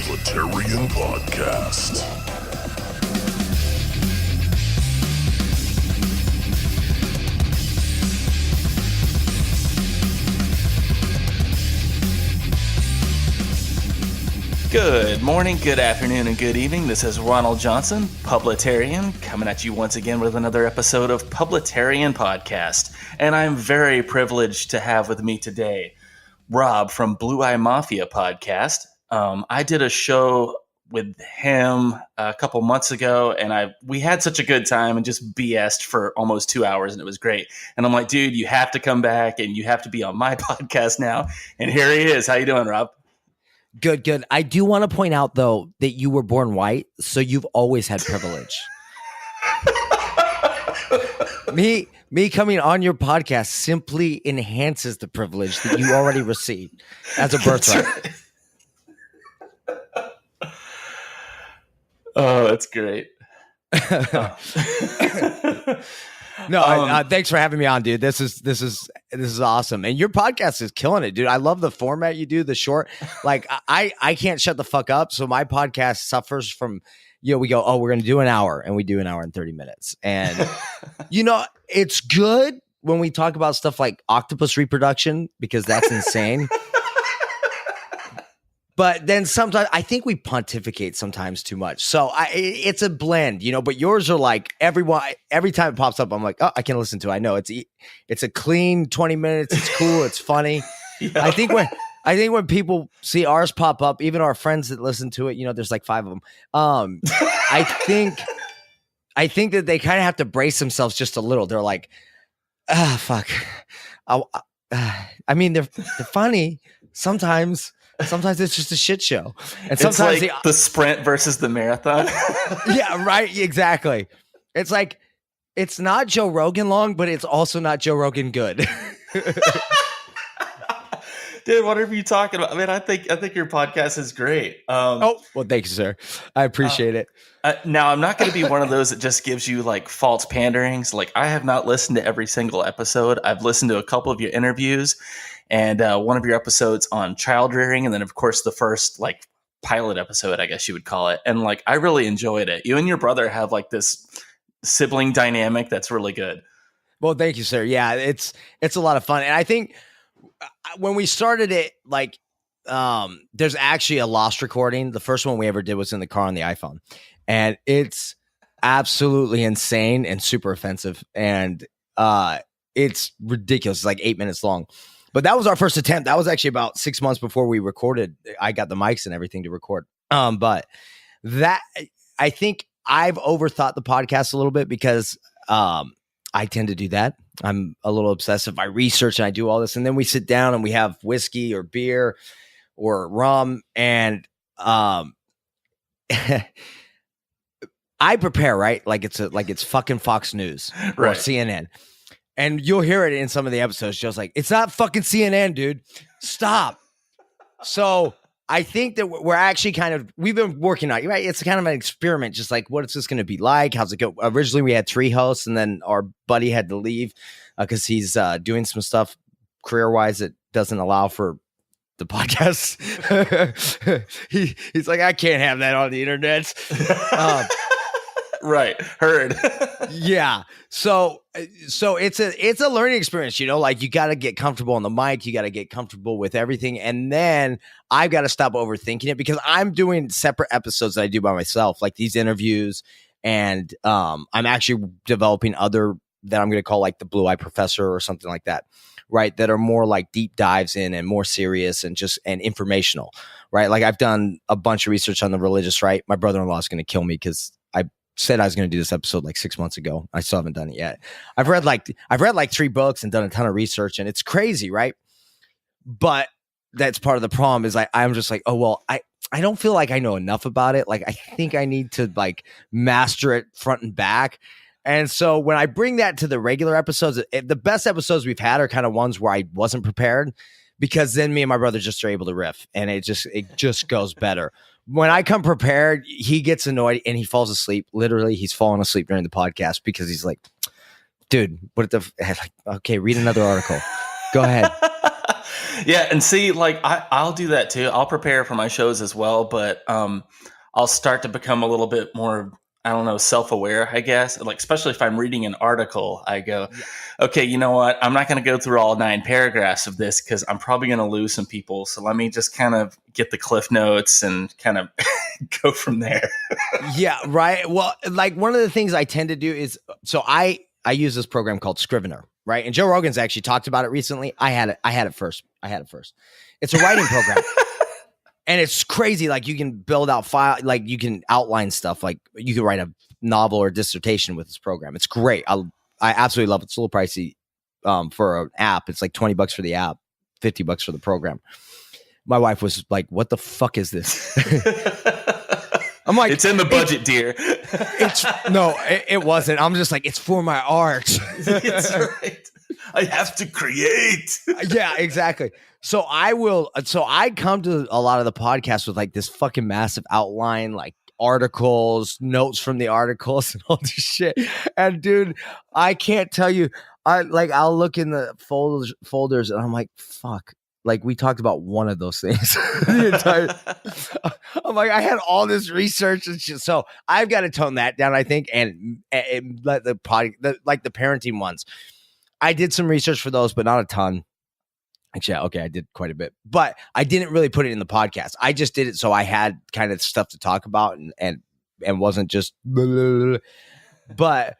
Publitarian Podcast. Good morning, good afternoon, and good evening. This is Ronald Johnson, Publitarian, coming at you once again with another episode of Publitarian Podcast. And I'm very privileged to have with me today Rob from Blu I Mafia Podcast. I did a show with him a couple months ago, and we had such a good time and just BS'd for almost 2 hours, and it was great. And I'm like, dude, you have to come back, and you have to be on my podcast now. And here he is. How you doing, Rob? Good. I do want to point out, though, that you were born white, so you've always had privilege. Me coming on your podcast simply enhances the privilege that you already received as a birthright. Oh, that's great. No, thanks for having me on, dude. This is awesome, and your podcast is killing it, dude. I love the format you do, the short. Like, I can't shut the fuck up, so my podcast suffers from, we go, oh, we're gonna do an hour, and we do an hour and 30 minutes, and it's good when we talk about stuff like octopus reproduction because that's insane. But then sometimes I think we pontificate sometimes too much. So it's a blend, but yours are like every time it pops up, I'm like, oh, I can listen to it. I know it's a clean 20 minutes. It's cool. It's funny. Yeah. I think when people see ours pop up, even our friends that listen to it, there's like 5 of them. I think that they kind of have to brace themselves just a little. They're like, fuck. I mean, they're funny sometimes. Sometimes it's just a shit show. And sometimes it's like the sprint versus the marathon. Yeah, right. Exactly. It's like, it's not Joe Rogan long, but it's also not Joe Rogan good. Dude, what are you talking about? I mean, I think your podcast is great. Well, thank you, sir. I appreciate it. Now, I'm not going to be one of those that just gives you like false panderings. Like, I have not listened to every single episode. I've listened to a couple of your interviews and one of your episodes on child rearing. And then, of course, the first like pilot episode, I guess you would call it. And like, I really enjoyed it. You and your brother have like this sibling dynamic that's really good. Well, thank you, sir. Yeah, it's a lot of fun. And I think when we started it, like, there's actually a lost recording. The first one we ever did was in the car on the iPhone. And it's absolutely insane and super offensive. And it's ridiculous. It's like 8 minutes long. But that was our first attempt. That was actually about 6 months before we recorded. I got the mics and everything to record. But that, I think I've overthought the podcast a little bit because I tend to do that. I'm a little obsessive. I research and I do all this. And then we sit down and we have whiskey or beer or rum. And I prepare, right? Like it's fucking Fox News or right. CNN. And you'll hear it in some of the episodes. Just like, it's not fucking CNN, dude. Stop. So I think that we're actually we've been working on it, right? It's kind of an experiment. Just like, what is this going to be like? How's it go? Originally, we had 3 hosts, and then our buddy had to leave because he's doing some stuff career-wise that doesn't allow for the podcast. He's like, I can't have that on the internet. Right. Heard. Yeah. So it's a learning experience, like you got to get comfortable on the mic. You got to get comfortable with everything. And then I've got to stop overthinking it because I'm doing separate episodes that I do by myself, like these interviews. And I'm actually developing other that I'm going to call like the Blue Eye Professor or something like that. Right. That are more like deep dives in and more serious and informational. Right. Like I've done a bunch of research on the religious right. My brother-in-law is going to kill me because I said I was going to do this episode like 6 months ago. I still haven't done it yet. I've read like 3 books and done a ton of research, and it's crazy, right? But that's part of the problem is I'm just like, oh, well, I don't feel like I know enough about it. Like, I think I need to like master it front and back. And so when I bring that to the regular episodes, the best episodes we've had are kind of ones where I wasn't prepared, because then me and my brother just are able to riff, and it just goes better. When I come prepared, he gets annoyed and he falls asleep. Literally, he's falling asleep during the podcast because he's like, dude, what the like, okay, read another article. Go ahead. Yeah, and see, like I'll do that too. I'll prepare for my shows as well, but I'll start to become a little bit more, I don't know, self-aware, I guess. Like especially if I'm reading an article, I go, okay, you know what? I'm not going to go through all 9 paragraphs of this because I'm probably going to lose some people. So let me just kind of get the cliff notes and kind of go from there. Yeah, right. Well, like one of the things I tend to do is, so I use this program called Scrivener, right? And Joe Rogan's actually talked about it recently. I had it first. It's a writing program. And it's crazy. Like you can build out file, like you can outline stuff. Like you can write a novel or dissertation with this program. It's great. I absolutely love it. It's a little pricey for an app. It's like $20 for the app, $50 for the program. My wife was like, "What the fuck is this?" I'm like, "It's in the budget, dear." It wasn't. I'm just like, "It's for my art." That's right. I have to create. Yeah, exactly. So I come to a lot of the podcasts with like this fucking massive outline, like articles, notes from the articles and all this shit. And dude, I can't tell you, I'll look in the folders and I'm like, fuck. Like we talked about one of those things. I'm like, I had all this research and shit. So I've got to tone that down, I think, and let the parenting ones. I did some research for those, but not a ton. Actually, okay, I did quite a bit, but I didn't really put it in the podcast. I just did it so I had kind of stuff to talk about and wasn't just blah, blah, blah. But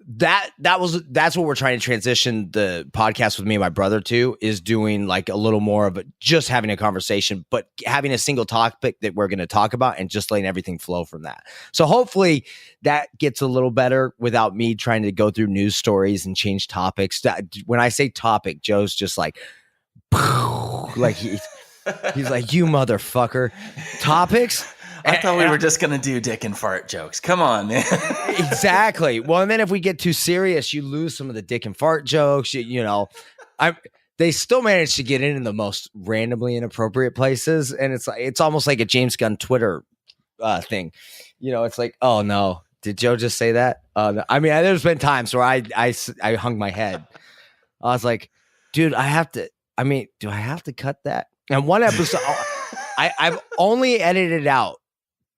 that's what we're trying to transition the podcast with me and my brother to, is doing like a little more of just having a conversation, but having a single topic that we're going to talk about and just letting everything flow from that. So hopefully that gets a little better without me trying to go through news stories and change topics. When I say topic, Joe's just like he's like, "You motherfucker, topics." I thought we were just going to do dick and fart jokes. Come on, man. Exactly. Well, and then if we get too serious, you lose some of the dick and fart jokes. They still manage to get in the most randomly inappropriate places. And it's almost like a James Gunn Twitter thing. It's like, oh no, did Joe just say that? No. I mean, there's been times where I hung my head. I was like, dude, do I have to cut that? And one episode, I've only edited out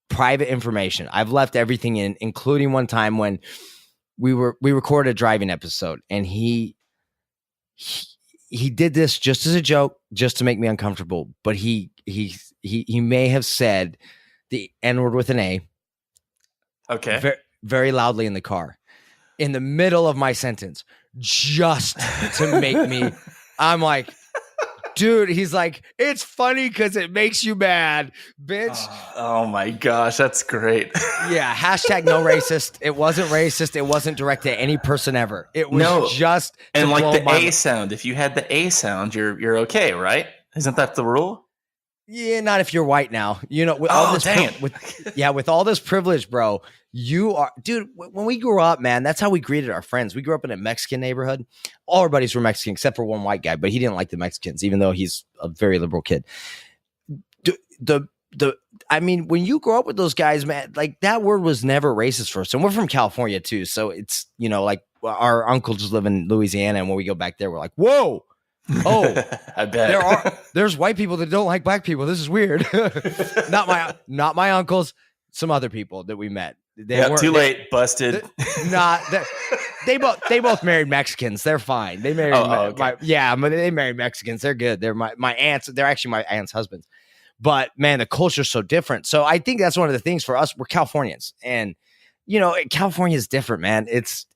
private information. I've left everything in, including one time when we recorded a driving episode, and he did this just as a joke, just to make me uncomfortable. But he may have said the N-word with an A, okay, very, very loudly in the car, in the middle of my sentence, just to make me. I'm like, dude, he's like, "It's funny because it makes you mad, bitch." Oh my gosh, that's great. Yeah, hashtag no racist. It wasn't racist. It wasn't directed at any person ever. It was just and like the A sound. If you had the A sound, you're okay, right? Isn't that the rule? Yeah, not if you're white now. With all this with all this privilege, bro. You are, dude. When we grew up, man, that's how we greeted our friends. We grew up in a Mexican neighborhood. All our buddies were Mexican except for one white guy, but he didn't like the Mexicans, even though he's a very liberal kid. I mean, when you grow up with those guys, man, like that word was never racist for us. And we're from California too, so it's like our uncles just live in Louisiana, and when we go back there, we're like, whoa. Oh, I bet there's white people that don't like black people. This is weird. Not my uncles. Some other people that we met. Too late. Busted. They both married Mexicans. They're fine. They married. Okay. They married Mexicans. They're good. They're my aunts. They're actually my aunt's husbands. But man, the culture's so different. So I think that's one of the things for us. We're Californians, and California is different, man. It's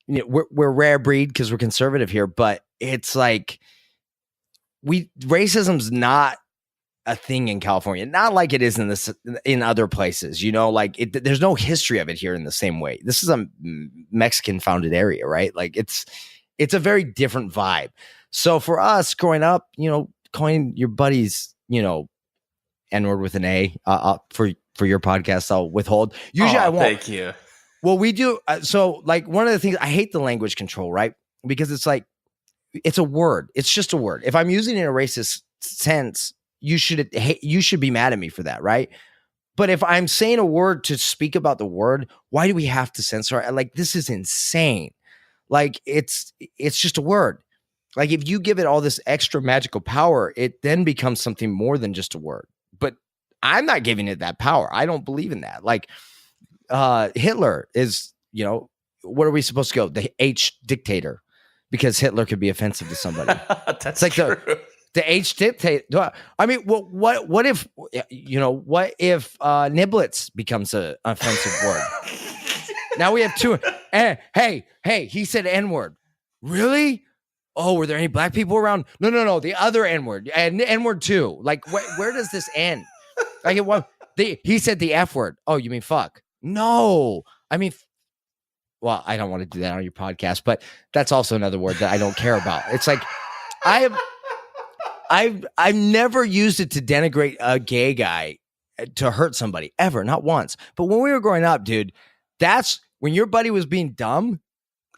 we're rare breed because we're conservative here, but it's like racism's not a thing in California, not like it is in other places. There's no history of it here in the same way. This is a Mexican founded area, right? Like it's a very different vibe. So for us growing up, calling your buddies, N-word with an A for your podcast, I'll withhold. Usually I won't. Thank you. Well, we do. So like one of the things, I hate the language control, right? Because it's like, it's a word. It's just a word. If I'm using it in a racist sense, you should be mad at me for that, right? But if I'm saying a word to speak about the word, why do we have to censor it? Like, this is insane. Like, it's just a word. Like if you give it all this extra magical power, it then becomes something more than just a word. But I'm not giving it that power. I don't believe in that. Like Hitler is, what are we supposed to go? The H dictator, because Hitler could be offensive to somebody. That's like true. The H dictator. I mean, what if niblets becomes an offensive word? Now we have two. Hey, he said N-word. Really? Oh, were there any black people around? No, the other N-word. And N-word too. Like, where does this end? Like, he said the F word. Oh, you mean fuck? No. I mean, well, I don't want to do that on your podcast, but that's also another word that I don't care about. It's like, I've never used it to denigrate a gay guy to hurt somebody, ever, not once. But when we were growing up, dude, that's when your buddy was being dumb.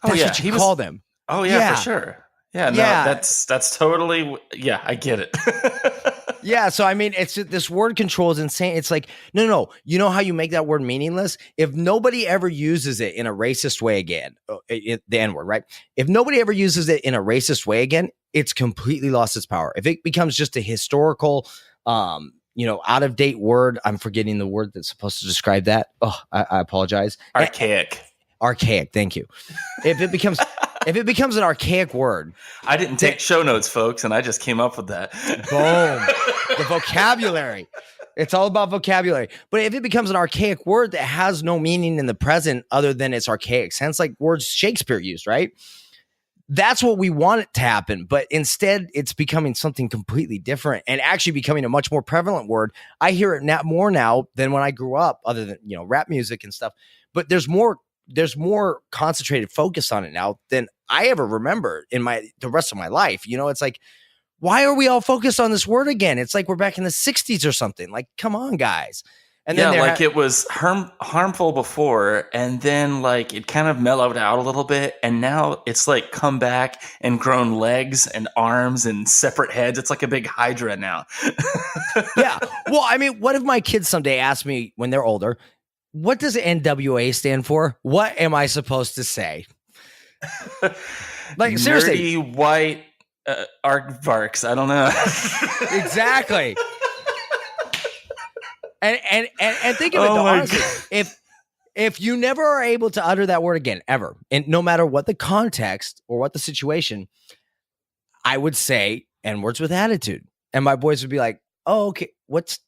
That's what you called him. Oh yeah, for sure. Yeah, no, that's totally, I get it. Yeah, so I mean, it's this word control is insane. It's like, no. You know how you make that word meaningless? If nobody ever uses it in a racist way again, the N-word, right? If nobody ever uses it in a racist way again, it's completely lost its power. If it becomes just a historical, out of date word, I'm forgetting the word that's supposed to describe that. Oh, I apologize. Archaic. Thank you. If it becomes an archaic word, I didn't take show notes, folks, and I just came up with that. Boom. The vocabulary. It's all about vocabulary. But if it becomes an archaic word that has no meaning in the present other than its archaic sense, like words Shakespeare used, right? That's what we want it to happen. But instead, it's becoming something completely different and actually becoming a much more prevalent word. I hear it more now than when I grew up, other than, rap music and stuff. But there's more concentrated focus on it now than I ever remember in the rest of my life. It's like, why are we all focused on this word again? It's like we're back in the 60s or something. Like, come on, guys. And then it was harmful before, and then like it kind of mellowed out a little bit, and now it's like come back and grown legs and arms and separate heads. It's like a big hydra now. Yeah. Well, I mean, what if my kids someday ask me when they're older, what does NWA stand for? What am I supposed to say? Like, seriously. Nerdy white aardvarks. I don't know. Exactly. And think of it though, honestly, if you never are able to utter that word again, ever, and no matter what the context or what the situation, I would say N-words with attitude. And my boys would be like, oh, okay, what's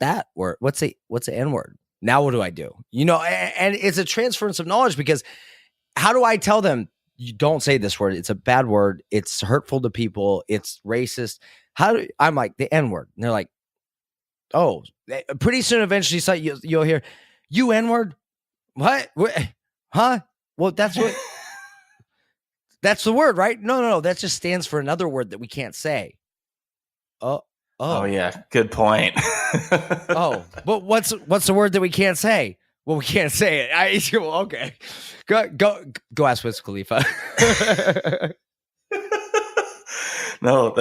that word? What's the N-word? Now what do I do? And it's a transference of knowledge, because how do I tell them, you don't say this word? It's a bad word. It's hurtful to people. It's racist. I'm like, the N-word. And they're like, oh, pretty soon, eventually you'll hear, you N-word? What? Huh? Well, that's the word, right? No. That just stands for another word that we can't say. Oh yeah. Good point. Oh, but what's the word that we can't say? Well, we can't say it. Well, okay. Go ask Wiz Khalifa. No,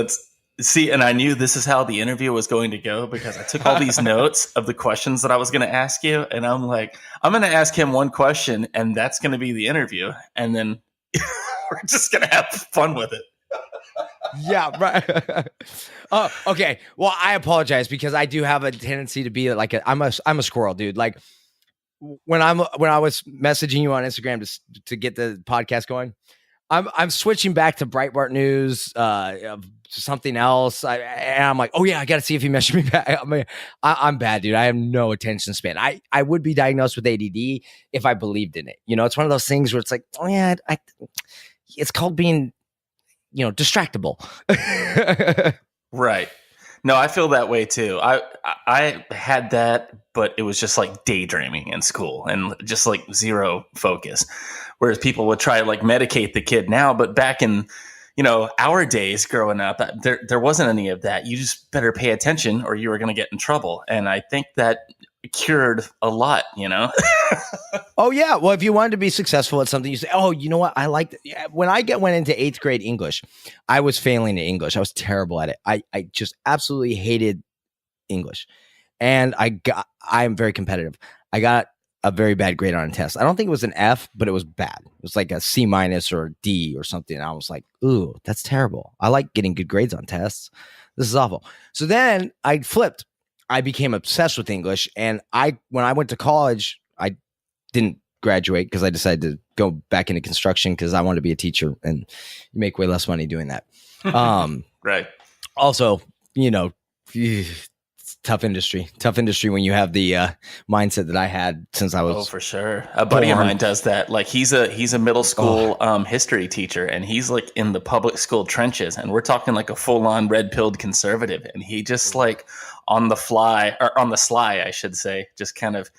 and I knew this is how the interview was going to go, because I took all these notes of the questions that I was going to ask you. And I'm like, I'm going to ask him one question, and that's going to be the interview. And then we're just going to have fun with it. Yeah, right. Oh, okay. Well, I apologize, because I do have a tendency to be like I'm a squirrel, dude. Like when I was messaging you on Instagram to get the podcast going, I'm switching back to Breitbart News, something else. And I'm like, oh yeah, I got to see if he messaged me back. I'm bad, dude. I have no attention span. I would be diagnosed with ADD if I believed in it. It's one of those things where it's like, oh yeah, it's called being, distractible. Right. No, I feel that way too. I had that, but it was just like daydreaming in school and just like zero focus. Whereas people would try to like medicate the kid now, but back in, our days growing up, there wasn't any of that. You just better pay attention or you were going to get in trouble. And I think that cured a lot, Oh yeah. Well, if you wanted to be successful at something, you say, oh, you know what? I liked it. When I went into 8th grade English, I was failing in English. I was terrible at it. I just absolutely hated English. And I'm very competitive. I got a very bad grade on a test. I don't think it was an F, but it was bad. It was like a C- or a D or something. And I was like, ooh, that's terrible. I like getting good grades on tests. This is awful. So then I flipped. I became obsessed with English. And when I went to college, I didn't graduate because I decided to go back into construction because I wanted to be a teacher, and you make way less money doing that. Right. Also, tough industry when you have the mindset that I had since I was. Oh, for sure. A buddy of mine does that. Like he's a middle school history teacher, and he's like in the public school trenches, and we're talking like a full on red pilled conservative, and he just like on the sly, I should say, just kind of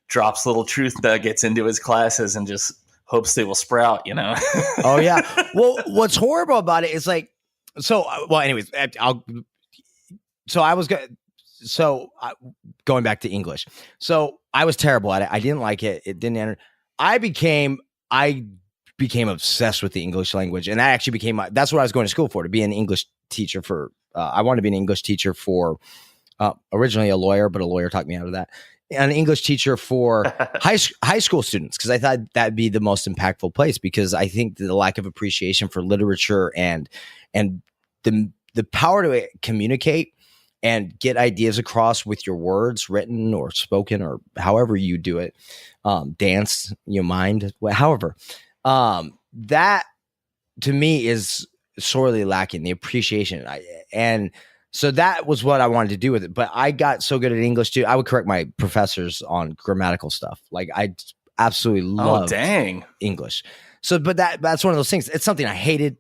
drops little truth nuggets into his classes and just hopes they will sprout, Oh yeah. Well, what's horrible about it is like, anyways, going back to English. So I was terrible at it. I didn't like it. It didn't enter. I became obsessed with the English language, and that actually that's what I was going to school for, to be an English teacher for, I wanted to be an English teacher for, originally a lawyer, but a lawyer talked me out of that. An English teacher for high school students, because I thought that'd be the most impactful place, because I think the lack of appreciation for literature and the power to communicate and get ideas across with your words, written or spoken, or however you do it, dance, mind, however, that to me is sorely lacking, the appreciation. So that was what I wanted to do with it. But I got so good at English too. I would correct my professors on grammatical stuff. Like I absolutely love English. So, but that's one of those things. It's something I hated.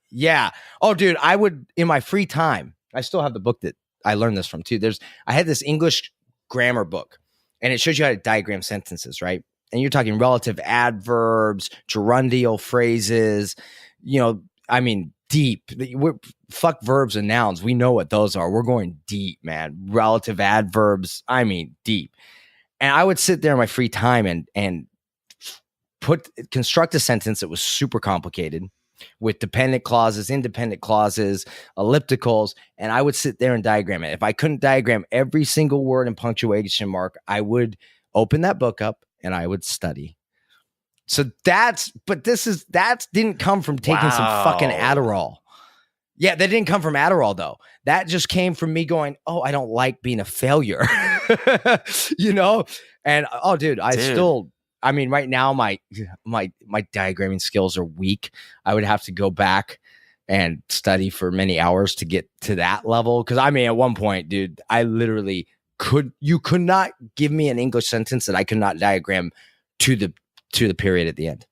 Yeah. Oh, dude, I would, in my free time, I still have the book that I learned this from too. I had this English grammar book, and it shows you how to diagram sentences, right? And you're talking relative adverbs, gerundial phrases, deep. Fuck verbs and nouns. We know what those are. We're going deep, man. Relative adverbs. Deep. And I would sit there in my free time and construct a sentence that was super complicated with dependent clauses, independent clauses, ellipticals, and I would sit there and diagram it. If I couldn't diagram every single word and punctuation mark, I would open that book up and I would study. So that didn't come from taking some fucking Adderall. Yeah, that didn't come from Adderall though. That just came from me going, oh, I don't like being a failure. And dude, right now my diagramming skills are weak. I would have to go back and study for many hours to get to that level. Cause at one point, dude, I literally you could not give me an English sentence that I could not diagram to the period at the end.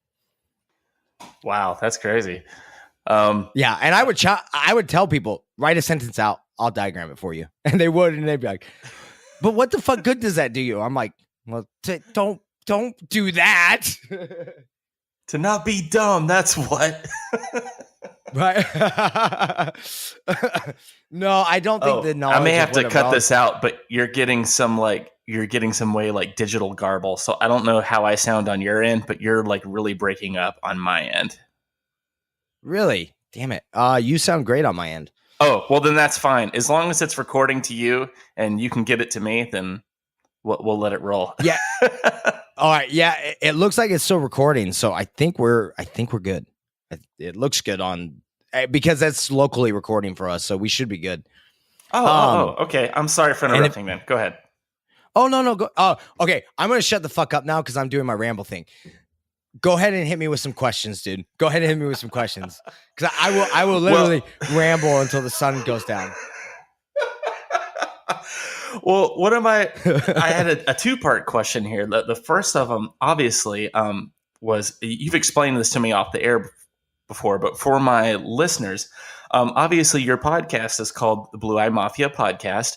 Wow, that's crazy. Yeah, and I would tell people, write a sentence out, I'll diagram it for you, and they would, and they'd be like, "But what the fuck good does that do you?" I'm like, "Well, don't do that." To not be dumb, that's what. Right? No, I don't think the knowledge. I may have to cut this out, but you're getting some way like digital garble. So I don't know how I sound on your end, but you're like really breaking up on my end. Really? Damn it. You sound great on my end. Oh, well then that's fine. As long as it's recording to you and you can get it to me, then we'll let it roll. Yeah. All right. Yeah. It looks like it's still recording. So I think we're good. It looks good because that's locally recording for us. So we should be good. Okay. I'm sorry for interrupting then. Go ahead. Oh, no. Go. Oh, okay. I'm going to shut the fuck up now because I'm doing my ramble thing. Go ahead and hit me with some questions, dude. Go ahead and hit me with some questions. Because I will literally ramble until the sun goes down. Well, I had a two-part question here. The first of them, obviously, was, you've explained this to me off the air before, but for my listeners, obviously your podcast is called the Blu I Mafia Podcast,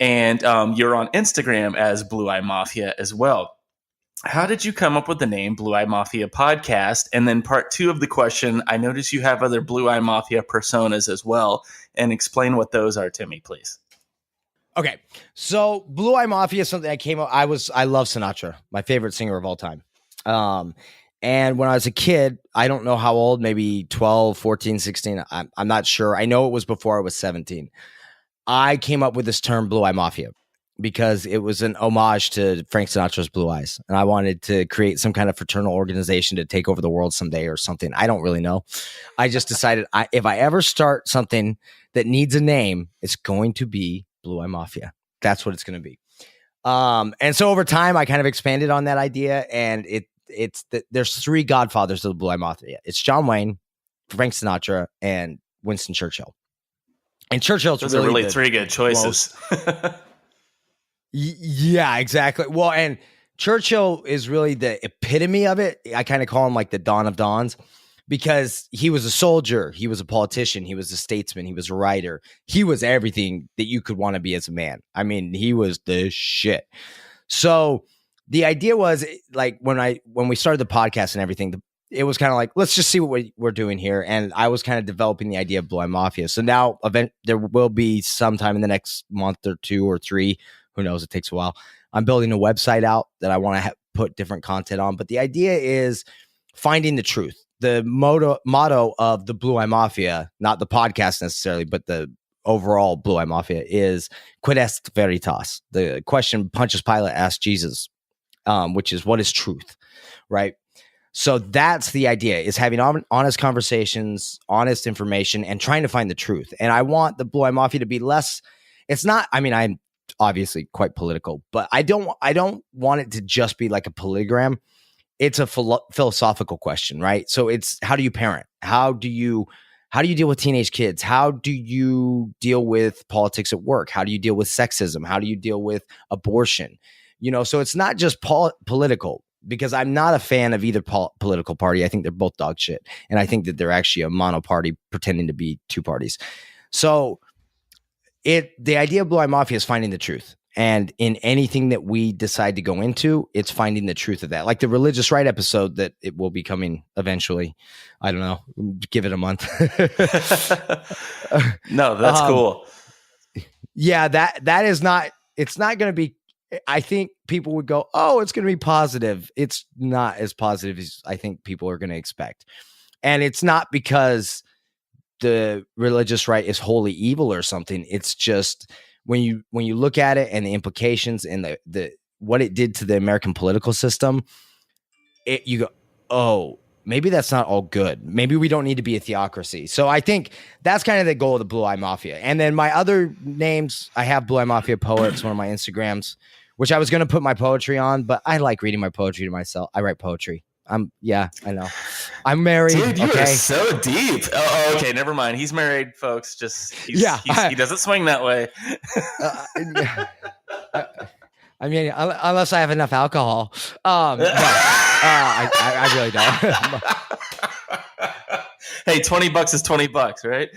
and you're on Instagram as Blu I Mafia as well. How did you come up with the name Blu I Mafia Podcast? And then part two of the question, I notice you have other Blu I Mafia personas as well, and explain what those are to me, please. Okay, so Blu I Mafia is something I love Sinatra, my favorite singer of all time. And when I was a kid, I don't know how old, maybe 12, 14, 16, I'm not sure. I know it was before I was 17. I came up with this term Blu I Mafia. because it was an homage to Frank Sinatra's Blue Eyes. And I wanted to create some kind of fraternal organization to take over the world someday or something. I don't really know. I just decided if I ever start something that needs a name, it's going to be Blu I Mafia. That's what it's going to be. And so over time, I kind of expanded on that idea. And there's three godfathers of the Blu I Mafia. It's John Wayne, Frank Sinatra, and Winston Churchill. And Churchill's Those are really three good choices. Yeah, exactly. Well, and Churchill is really the epitome of it. I kind of call him like the Dawn of Dawns because he was a soldier. He was a politician. He was a statesman. He was a writer. He was everything that you could want to be as a man. I mean, he was the shit. So the idea was like when we started the podcast and everything, it was kind of like, let's just see what we're doing here. And I was kind of developing the idea of Blu I Mafia. So now there will be sometime in the next month or 2 or 3. Who knows? It takes a while. I'm building a website out that I want to put different content on. But the idea is finding the truth. The motto of the Blu I Mafia, not the podcast necessarily, but the overall Blu I Mafia is quid est veritas. The question Pontius Pilate asked Jesus, which is what is truth, right? So that's the idea, is having honest conversations, honest information, and trying to find the truth. And I want the Blu I Mafia to be less, it's not, I mean, I'm obviously quite political, but I don't want it to just be like a polygram. It's a philosophical question, right? So it's, how do you parent? How do you deal with teenage kids? How do you deal with politics at work? How do you deal with sexism? How do you deal with abortion? So it's not just political, because I'm not a fan of either political party. I think they're both dog shit. And I think that they're actually a mono party pretending to be two parties. So the idea of Blu I Mafia is finding the truth. And in anything that we decide to go into, it's finding the truth of that. Like the religious right episode that it will be coming eventually. I don't know. Give it a month. No, that's cool. Yeah, that is not, it's not going to be, I think people would go, oh, it's going to be positive. It's not as positive as I think people are going to expect. And it's not because the religious right is wholly evil or something. It's just when you look at it and the implications and the what it did to the American political system, you go, oh, maybe that's not all good. Maybe we don't need to be a theocracy. So I think that's kind of the goal of the Blu I Mafia. And then my other names, I have Blu I Mafia Poets, one of my Instagrams, which I was going to put my poetry on, but I like reading my poetry to myself. I write poetry. Yeah, I know. I'm married. Dude, you okay? are so deep. Oh, okay, never mind. He's married, folks. He doesn't swing that way. I mean, unless I have enough alcohol. I really don't. Hey, $20 is $20, right?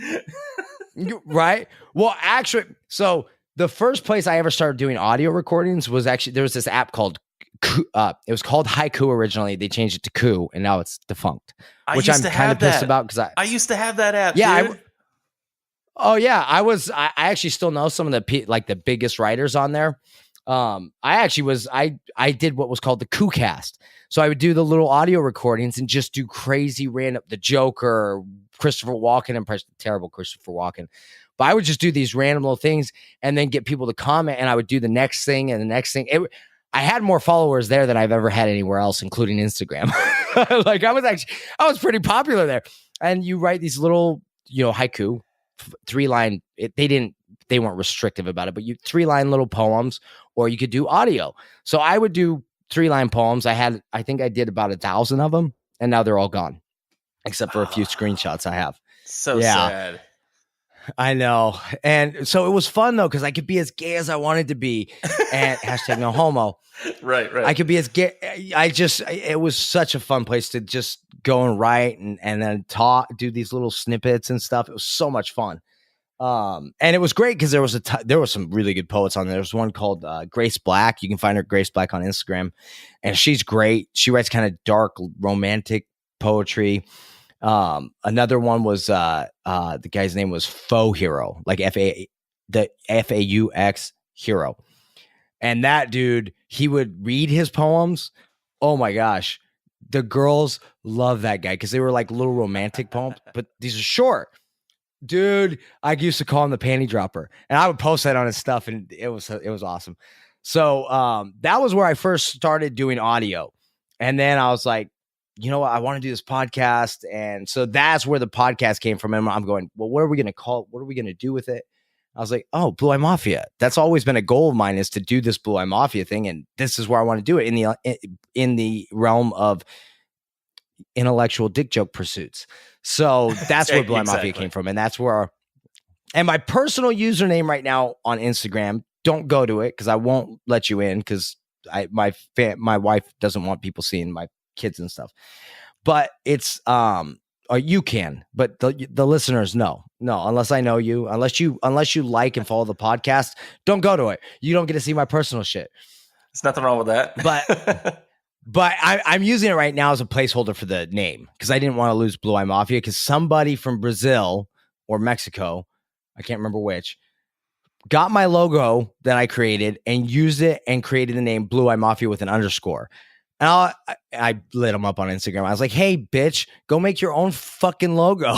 Right. Well, actually, so the first place I ever started doing audio recordings was actually, there was this app called it was called Haiku originally. They changed it to Ku, and now it's defunct. Which I'm kind of pissed about because I used to have that app. Yeah. Dude. I actually still know some of the biggest writers on there. I did what was called the Ku cast. So I would do the little audio recordings and just do crazy random, the Joker, Christopher Walken impression, terrible Christopher Walken. But I would just do these random little things and then get people to comment, and I would do the next thing and the next thing. I had more followers there than I've ever had anywhere else, including Instagram. Like I was pretty popular there. And you write these little, haiku, 3-line. They weren't restrictive about it, but 3-line little poems, or you could do audio. So I would do 3-line poems. I think I did about 1,000 of them, and now they're all gone, except for a few screenshots I have. So sad. I know. And so it was fun though, because I could be as gay as I wanted to be, and hashtag no homo. Right. I could be as gay. It was such a fun place to just go and write and then do these little snippets and stuff. It was so much fun. And it was great because there was some really good poets on there. There was one called Grace Black. You can find her Grace Black on Instagram, and she's great. She writes kind of dark, romantic poetry. Another one was the guy's name was Faux Hero, like FAUX Hero. And that dude, he would read his poems. Oh my gosh. The girls love that guy because they were like little romantic poems, but these are short. Dude, I used to call him the panty dropper, and I would post that on his stuff, and it was awesome. So that was where I first started doing audio, and then I was like, you know what, I want to do this podcast, and so that's where the podcast came from. And I'm going, well, what are we going to call it? What are we going to do with it? I was like, oh, Blu I Mafia. That's always been a goal of mine, is to do this Blu I Mafia thing, and this is where I want to do it in the realm of intellectual dick joke pursuits. So that's where Blu I Mafia came from, and that's where. And my personal username right now on Instagram, don't go to it because I won't let you in because my wife doesn't want people seeing my kids and stuff. But it's or you can, but the listeners no, unless I know you, unless you like and follow the podcast, don't go to it. You don't get to see my personal shit. There's nothing wrong with that. But I'm using it right now as a placeholder for the name because I didn't want to lose Blu I Mafia because somebody from Brazil or Mexico, I can't remember which, got my logo that I created and used it and created the name Blu I Mafia with an underscore. And I lit him up on Instagram. I was like, hey, bitch, go make your own fucking logo.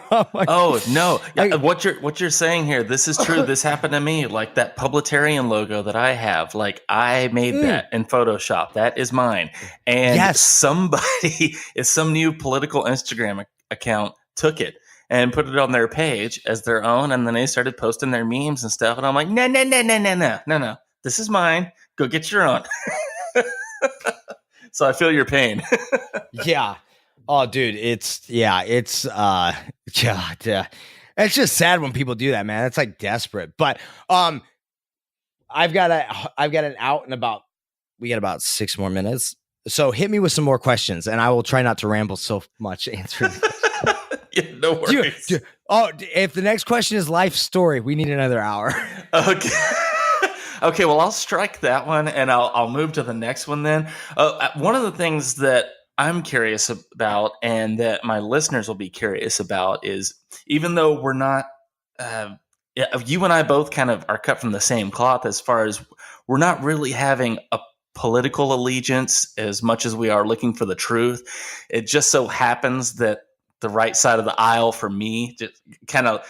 Oh, no. What you're saying here, this is true. This happened to me. Like that Publitarian logo that I have, like I made that in Photoshop. That is mine. And somebody, some new political Instagram account took it and put it on their page as their own. And then they started posting their memes and stuff. And I'm like, no. This is mine. Go get your own. So I feel your pain. Yeah. Oh, dude, it's it's just sad when people do that, man. It's like desperate. But I've got an out and about. We got about 6 more minutes, so hit me with some more questions, and I will try not to ramble so much answering. Yeah, no worries. If the next question is life story, we need another hour. Okay. Okay, well, I'll strike that one, and I'll move to the next one then. One of the things that I'm curious about and that my listeners will be curious about is, even though we're not, you and I both kind of are cut from the same cloth as far as we're not really having a political allegiance as much as we are looking for the truth. It just so happens that the right side of the aisle for me just kind of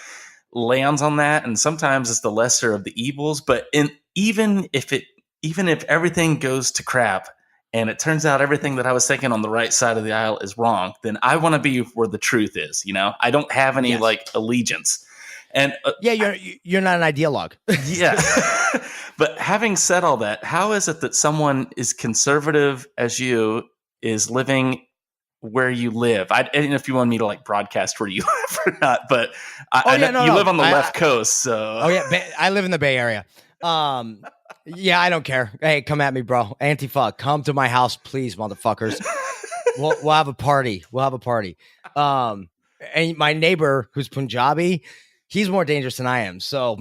lands on that. And sometimes it's the lesser of the evils, but even if everything goes to crap, and it turns out everything that I was thinking on the right side of the aisle is wrong, then I want to be where the truth is. You know, I don't have any like allegiance. And you're not an ideologue. Yeah. But having said all that, how is it that someone as conservative as you is living where you live? I don't know if you want me to like broadcast where you live or not, but you live on the left coast. So I live in the Bay Area. Yeah, I don't care. Hey, come at me, bro. Antifa, come to my house, please, motherfuckers. We'll have a party. And my neighbor, who's Punjabi, he's more dangerous than I am. So,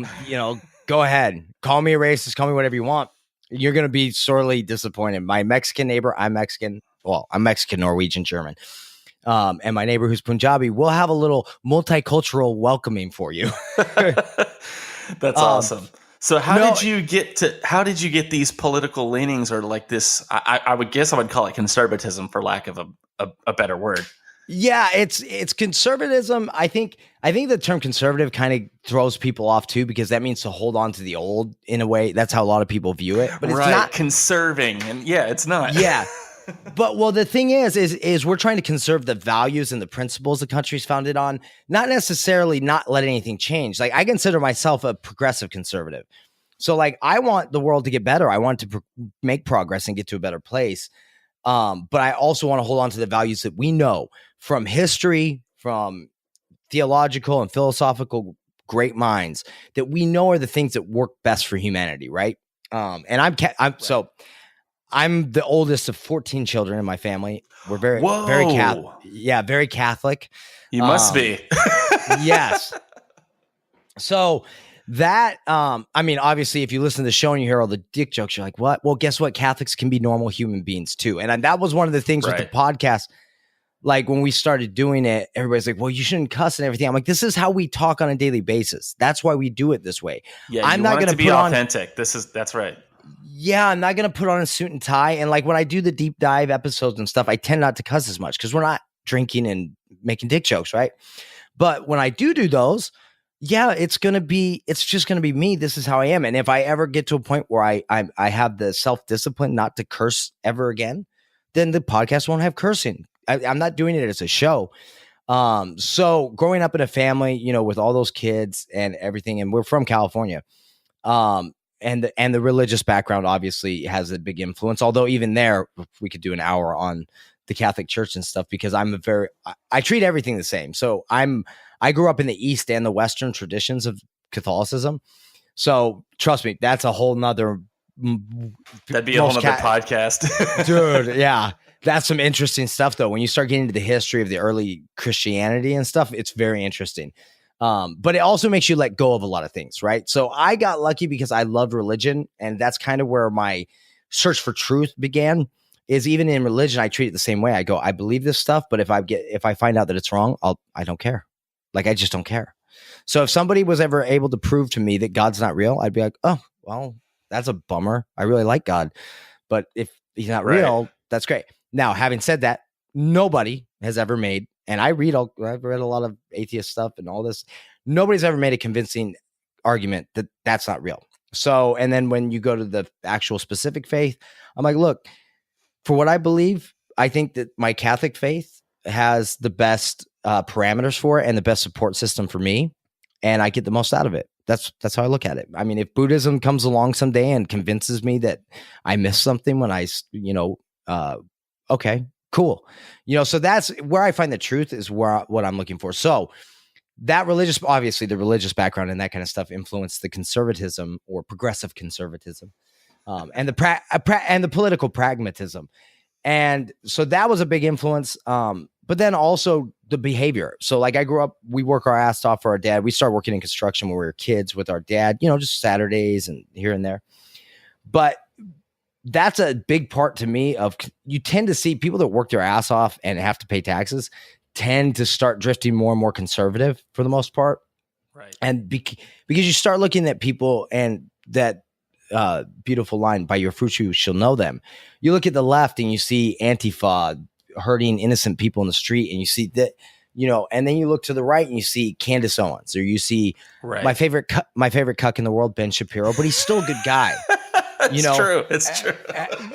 go ahead. Call me a racist. Call me whatever you want. You're going to be sorely disappointed. My Mexican neighbor, I'm Mexican. Well, I'm Mexican, Norwegian, German. And my neighbor, who's Punjabi, we'll have a little multicultural welcoming for you. That's awesome. So how did you get these political leanings, or like this? I would guess I would call it conservatism, for lack of a better word. Yeah, it's conservatism. I think the term conservative kind of throws people off too, because that means to hold on to the old in a way. That's how a lot of people view it. But it's not conserving, and it's not. Yeah. But the thing is we're trying to conserve the values and the principles the country's founded on, not necessarily not letting anything change. Like, I consider myself a progressive conservative. So like, I want the world to get better. I want to make progress and get to a better place. But I also want to hold on to the values that we know from history, from theological and philosophical great minds, that we know are the things that work best for humanity. Right. I'm the oldest of 14 children in my family. We're very Catholic. Yeah, very Catholic. You must be. Yes. So that, obviously, if you listen to the show and you hear all the dick jokes, you're like, what? Well, guess what? Catholics can be normal human beings too. And that was one of the things with the podcast. Like, when we started doing it, everybody's like, well, you shouldn't cuss and everything. I'm like, this is how we talk on a daily basis. That's why we do it this way. Yeah, I'm not going to be authentic. That's right. Yeah, I'm not going to put on a suit and tie. And like, when I do the deep dive episodes and stuff, I tend not to cuss as much because we're not drinking and making dick jokes, right? But when I do those, yeah, it's just gonna be me. This is how I am. And if I ever get to a point where I have the self-discipline not to curse ever again, then the podcast won't have cursing. I'm not doing it as a show. So growing up in a family, you know, with all those kids and everything, and we're from California, and the religious background obviously has a big influence. Although even there, we could do an hour on the Catholic Church and stuff, because I treat everything the same. So I grew up in the East and the Western traditions of Catholicism. So trust me, that's a whole nother. That'd be a whole nother podcast, dude. Yeah. That's some interesting stuff, though. When you start getting into the history of the early Christianity and stuff, it's very interesting. But it also makes you let go of a lot of things, right? So I got lucky because I loved religion, and that's kind of where my search for truth began. Is even in religion, I treat it the same way. I go, I believe this stuff, but if I find out that it's wrong, I don't care. Like, I just don't care. So if somebody was ever able to prove to me that God's not real, I'd be like, oh, well, that's a bummer. I really like God, but if he's not real, that's great. Now, having said that, nobody has ever made, and I've read a lot of atheist stuff and all this. Nobody's ever made a convincing argument that that's not real. So, and then when you go to the actual specific faith, I'm like, look, for what I believe, I think that my Catholic faith has the best parameters for it and the best support system for me, and I get the most out of it. That's how I look at it. I mean, if Buddhism comes along someday and convinces me that I missed something when I, okay, cool. You know, so that's where I find the truth is what I'm looking for. So that obviously the religious background and that kind of stuff influenced the conservatism or progressive conservatism, and the political pragmatism. And so that was a big influence. But then also the behavior. So like I grew up, we work our ass off for our dad. We started working in construction when we were kids with our dad, you know, just Saturdays and here and there. But that's a big part to me of, you tend to see people that work their ass off and have to pay taxes tend to start drifting more and more conservative for the most part. Right. And because you start looking at people, and that beautiful line, by your fruits you shall know them. You look at the left and you see Antifa hurting innocent people in the street, and you see that, you know, and then you look to the right and you see Candace Owens, or you see my favorite cuck in the world, Ben Shapiro, but he's still a good guy. You know, true. It's true.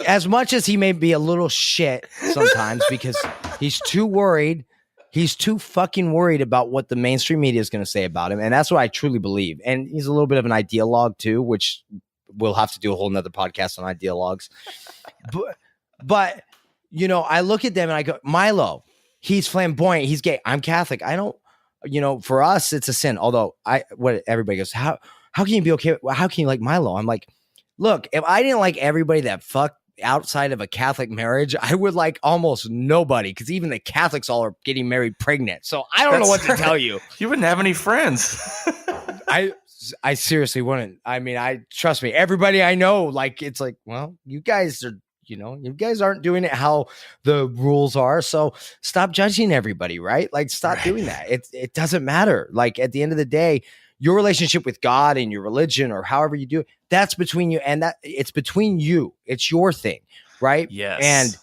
As much as he may be a little shit sometimes because he's too worried. He's too fucking worried about what the mainstream media is going to say about him. And that's what I truly believe. And he's a little bit of an ideologue too, which we'll have to do a whole nother podcast on ideologues. But, you know, I look at them and I go, Milo, he's flamboyant. He's gay. I'm Catholic. I don't, you know, for us, it's a sin. Although everybody goes, how can you be okay? How can you like Milo? I'm like, look, if I didn't like everybody that fucked outside of a Catholic marriage, I would like almost nobody, because even the Catholics all are getting married pregnant. So I don't know what to tell you. You wouldn't have any friends. I seriously wouldn't. I mean, trust me, everybody I know, like, it's like, well, you guys are, you know, you guys aren't doing it how the rules are. So stop judging everybody, right? Like, stop doing that. It doesn't matter. Like, at the end of the day, your relationship with God and your religion, or however you do it, that's between you, and that it's between you. It's your thing, right? Yes. And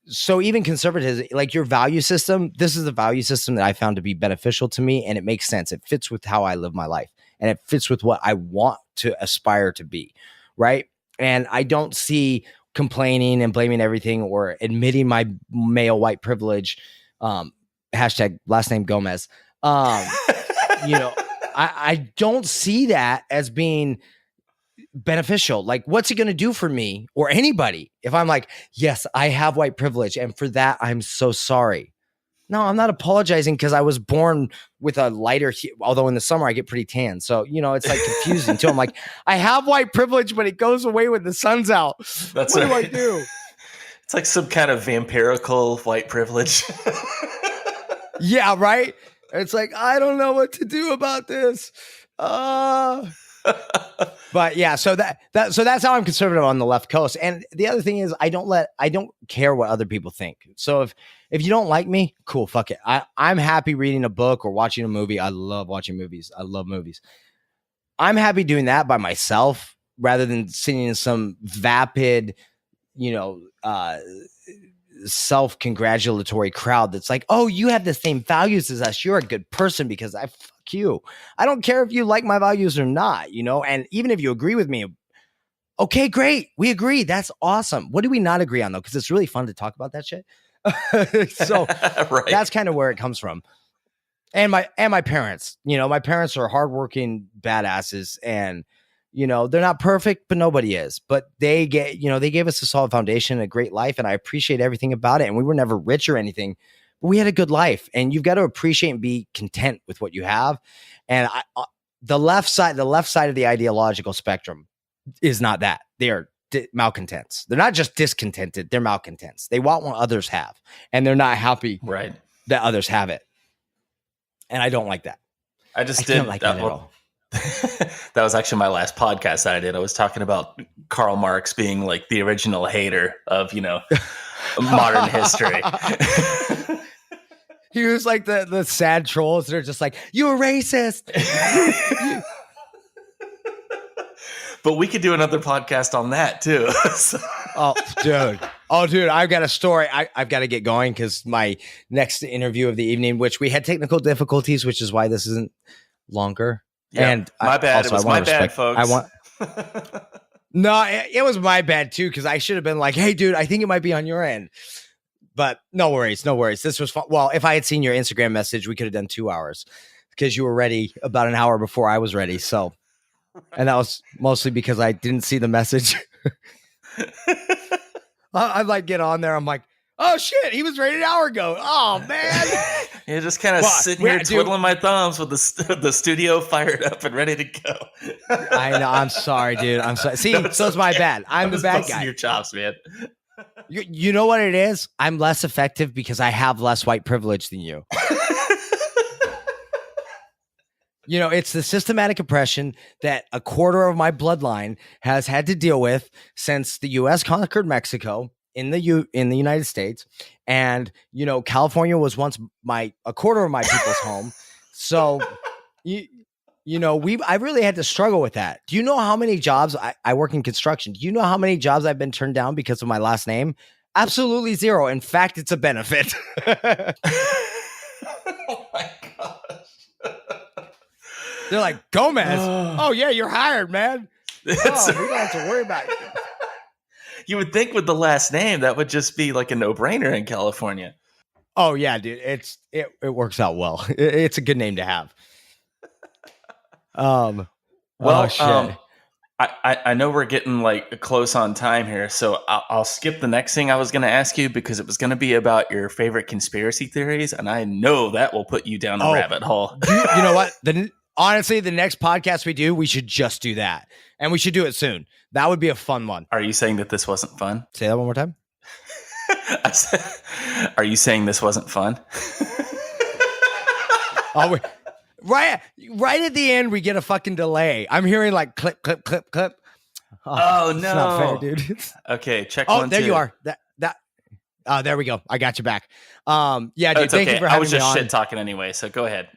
so even conservatism, like your value system, this is the value system that I found to be beneficial to me, and it makes sense. It fits with how I live my life, and it fits with what I want to aspire to be, right? And I don't see complaining and blaming everything or admitting my male white privilege, hashtag last name Gomez, you know, I don't see that as being beneficial. Like, what's it going to do for me or anybody if I'm like, yes, I have white privilege, and for that, I'm so sorry. No, I'm not apologizing because I was born with a lighter although in the summer I get pretty tan. So, you know, it's like confusing too. I'm like, I have white privilege, but it goes away when the sun's out. What do I do? It's like some kind of vampirical white privilege. Yeah, right? It's like, I don't know what to do about this. But yeah, so that's how I'm conservative on the left coast. And the other thing is, I don't care what other people think. So if you don't like me, cool, fuck it. I'm happy reading a book or watching a movie. I love watching movies. I love movies. I'm happy doing that by myself rather than sitting in some vapid, you know, self-congratulatory crowd that's like, oh, you have the same values as us. You're a good person because I fuck you. I don't care if you like my values or not, and even if you agree with me, okay, great. We agree. That's awesome. What do we not agree on though? Because it's really fun to talk about that shit. So Right. that's kind of where it comes from. And my parents, my parents are hardworking badasses, and they're not perfect, but nobody is. But they gave us a solid foundation, a great life, and I appreciate everything about it. And we were never rich or anything, but we had a good life. And you've got to appreciate and be content with what you have. And the left side of the ideological spectrum is not that. They are malcontents. They're not just discontented; they're malcontents. They want what others have, and they're not happy that others have it. And I don't like that. I don't like that at all. That was actually my last podcast that I did. I was talking about Karl Marx being like the original hater of, modern history. He was like the sad trolls that are just like, you're racist. But we could do another podcast on that too. Oh, dude, I've got a story. I've got to get going because my next interview of the evening, which we had technical difficulties, which is why this isn't longer. Yeah, and my bad. It was my bad, folks. No, it was my bad too, because I should have been like, hey, dude, I think it might be on your end. But no worries. This was fun. Well, if I had seen your Instagram message, we could have done 2 hours because you were ready about an hour before I was ready. So, and that was mostly because I didn't see the message. I like get on there. I'm like, oh shit, he was ready an hour ago. Oh man. You're just kind of sitting here twiddling my thumbs with the studio fired up and ready to go. I know. I'm sorry, dude. I'm sorry. See, so it's my bad. I'm the bad guy. Your chops, man. You know what it is? I'm less effective because I have less white privilege than you. It's the systematic oppression that a quarter of my bloodline has had to deal with since the U.S. conquered Mexico in the United States. And, California was once a quarter of my people's home. So, I really had to struggle with that. Do you know how many jobs I work in construction? Do you know how many jobs I've been turned down because of my last name? Absolutely zero. In fact, it's a benefit. Oh my gosh. They're like, Gomez. Oh yeah, you're hired, man. We don't have to worry about it. You would think with the last name that would just be like a no-brainer in California. Oh yeah, dude. It works out well. It's a good name to have. Shit. I know we're getting like close on time here, so I'll skip the next thing I was going to ask you because it was going to be about your favorite conspiracy theories, and I know that will put you down a rabbit hole. You know what? Honestly, the next podcast we do, we should just do that, and we should do it soon. That would be a fun one. Are you saying that this wasn't fun? Say that one more time. Are you saying this wasn't fun? Right at the end, we get a fucking delay. I'm hearing like clip, clip, clip, clip. Oh no, it's not fair, dude. Okay, check. Oh, there you are. There we go. I got you back. Yeah, dude. Thank you for having me on. I was just shit talking anyway, so go ahead.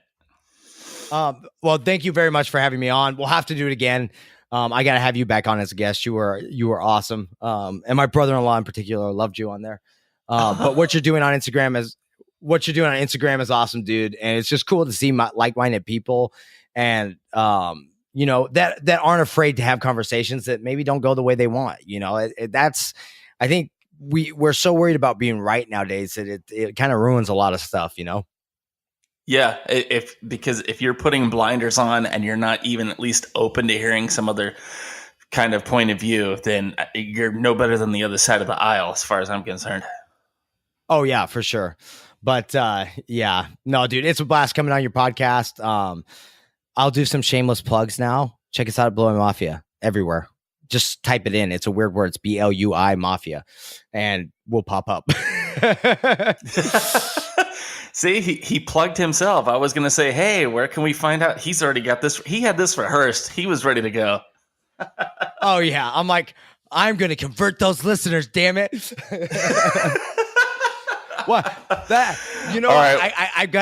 Well, thank you very much for having me on. We'll have to do it again. I got to have you back on as a guest. You were awesome. And my brother-in-law in particular loved you on there. But what you're doing on Instagram is awesome, dude. And it's just cool to see like-minded people and, that aren't afraid to have conversations that maybe don't go the way they want. I think we're so worried about being right nowadays that it kind of ruins a lot of stuff, Yeah, because if you're putting blinders on and you're not even at least open to hearing some other kind of point of view, then you're no better than the other side of the aisle as far as I'm concerned. Oh yeah, for sure. But yeah, no, dude, it's a blast coming on your podcast. I'll do some shameless plugs now. Check us out at BluIMafia everywhere. Just type it in. It's a weird word. It's BLUI Mafia, and we'll pop up. See, he plugged himself. I was going to say, hey, where can we find out? He's already got this. He had this rehearsed. He was ready to go. Oh, yeah. I'm like, I'm going to convert those listeners, damn it. What? That, right. I've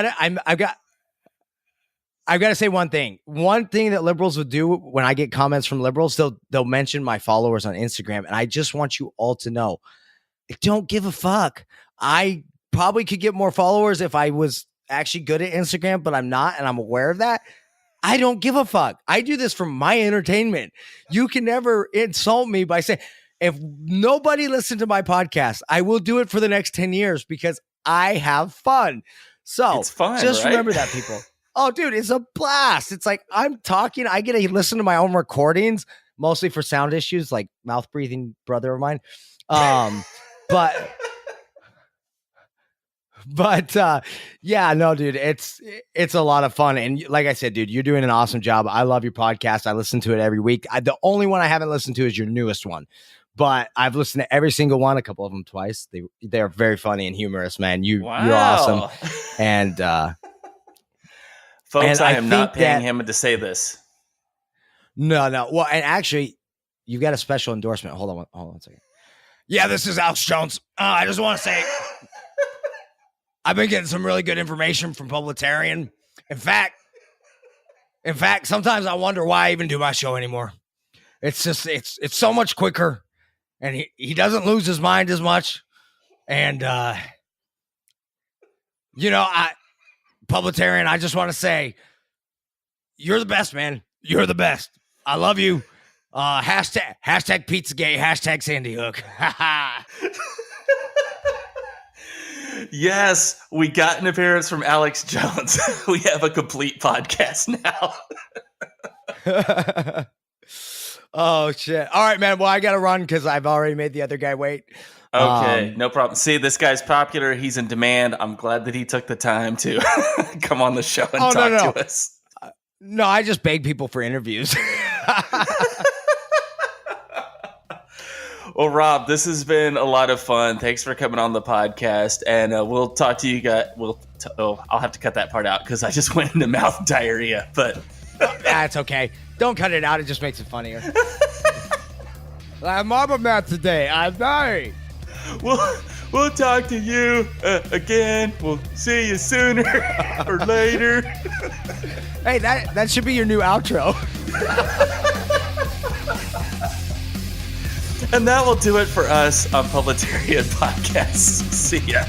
got to say one thing. One thing that liberals would do when I get comments from liberals, they'll mention my followers on Instagram. And I just want you all to know, I don't give a fuck. I probably could get more followers if I was actually good at Instagram, but I'm not, and I'm aware of that. I don't give a fuck. I do this for my entertainment. You can never insult me by saying, if nobody listened to my podcast, I will do it for the next 10 years because I have fun. So it's fun, just right? remember that, people. Oh, dude, it's a blast. It's like I'm talking. I get to listen to my own recordings, mostly for sound issues, like mouth breathing brother of mine. But yeah, no, dude, it's a lot of fun. And like I said, dude, you're doing an awesome job. I love your podcast. I listen to it every week. The only one I haven't listened to is your newest one, but I've listened to every single one, a couple of them twice. They're very funny and humorous, man. You're awesome. And folks, I am not paying him to say this. No. Well, and actually, you've got a special endorsement. Hold on one second. Yeah, this is Alex Jones. I just want to say, I've been getting some really good information from Publitarian. In fact, sometimes I wonder why I even do my show anymore. It's just, it's so much quicker, and he doesn't lose his mind as much. And, Publitarian, I just want to say, you're the best, man. You're the best. I love you. Hashtag Pizzagate, hashtag Sandy Hook. Yes, we got an appearance from Alex Jones. We have a complete podcast now. Oh, shit. All right, man. Well, I got to run because I've already made the other guy wait. Okay, no problem. See, this guy's popular. He's in demand. I'm glad that he took the time to come on the show and talk to us. No, I just beg people for interviews. Well, Rob, this has been a lot of fun. Thanks for coming on the podcast, and we'll talk to you guys. I'll have to cut that part out because I just went into mouth diarrhea. But that's okay. Don't cut it out. It just makes it funnier. I'm Mama Matt today. I'm sorry. We'll talk to you again. We'll see you sooner or later. Hey, that should be your new outro. And that will do it for us on Publitarian Podcast. See ya.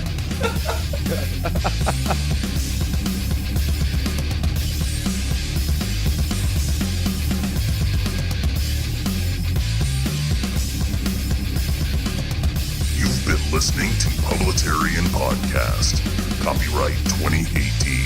You've been listening to Publitarian Podcast. Copyright 2018.